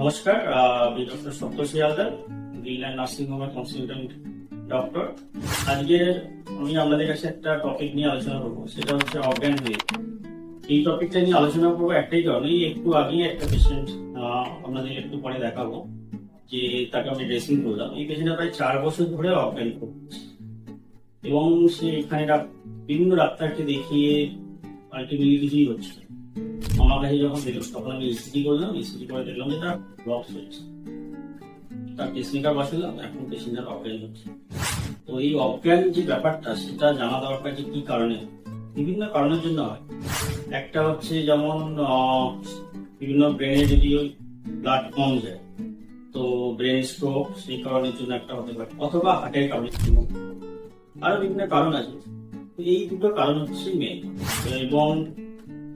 নমস্কার, আমি ডক্টর সপ্তর্ষি Haldar, Greenland nursing হোমের কনসালটেন্ট ডক্টর। আজকে আমি আপনাদের কাছে একটা টপিক নিয়ে আলোচনা করবো, সেটা হচ্ছে অজ্ঞান হয়ে। এই টপিকটা নিয়ে আলোচনা করবো একটাই কারণে, একটু আগে একটা পেশেন্ট আপনাদের একটু পরে দেখাবো, যে তাকে আমি ড্রেসিং করলাম। এই পেশেন্টটা প্রায় 4 বছর ধরে অজ্ঞান করছে এবং সে এখানে বিভিন্ন ডাক্তারকে দেখিয়ে আলটিমেটলি কিছুই হচ্ছে না। আমার কাছে যখন দেখলাম তখন আমি ইসিজি করলাম, ইসিজি করে দেখলাম যে তার ব্লকস হয়েছে, তার পেসমেকার বসালাম, এখন পেশেন্টের অজ্ঞান হচ্ছে। তো এই অজ্ঞান যে ব্যাপারটা, সেটা জানা দরকার যে কি কারণে। বিভিন্ন কারণের জন্য হয়। একটা হচ্ছে যেমন বিভিন্ন ব্রেনে যদি ব্লাড কম যায়, তো ব্রেন স্ট্রোক সেই কারণের জন্য একটা হতে পারে, অথবা হার্টের কারণে। আরো বিভিন্ন কারণ আছে, এই দুটো কারণ হচ্ছে মেন। এবং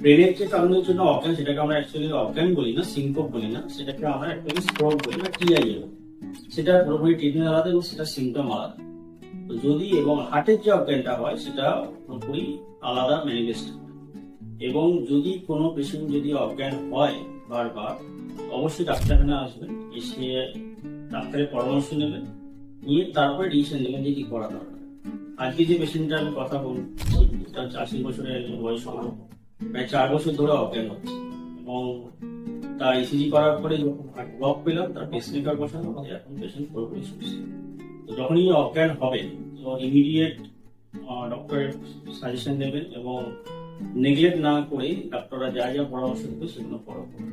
ব্রেনের যে কারণের জন্য অজ্ঞান, সেটাকে আমরা অ্যাকচুয়ালি অজ্ঞান বলি না, সিনকোপ বলি না, সেটাকে আমরা অ্যাকচুয়ালি স্ট্রোক বলি বা টিআইএ বলি। সেটা পুরোপুরি ট্রিটমেন্ট আলাদা এবং সেটা সিমটম আলাদা। তো যদি এবং হার্টের যে অজ্ঞানটা হয়, সেটা পুরোপুরি আলাদা ম্যানিফেস্ট। এবং যদি কোনো পেশেন্ট যদি অজ্ঞান হয় বারবার, অবশ্যই ডাক্তারখানা আসবেন, এসে ডাক্তারের পরামর্শ নেবেন, নিয়ে তারপরে ডিসিশন নেবেন যে কি করা দরকার। আজকে যে পেশেন্টটা আমি কথা বলছি, 80 বছরের বয়স হলো, প্রায় 4 বছর ধরে অজ্ঞান হচ্ছে। এবং তার ইসিজি করার পরে যখন ব্লক পেলাম, তার পেসমেকার বসানো হবে, এখন পেশেন্ট পুরোপুরি সুস্থ। তো যখনই অজ্ঞান হবে, তো ইমিডিয়েট ডক্টরের সাজেশন নেবেন এবং নেগলেক্ট না করে ডাক্তাররা যা যা পরামর্শ দেবে সেগুলো ফলো করবেন।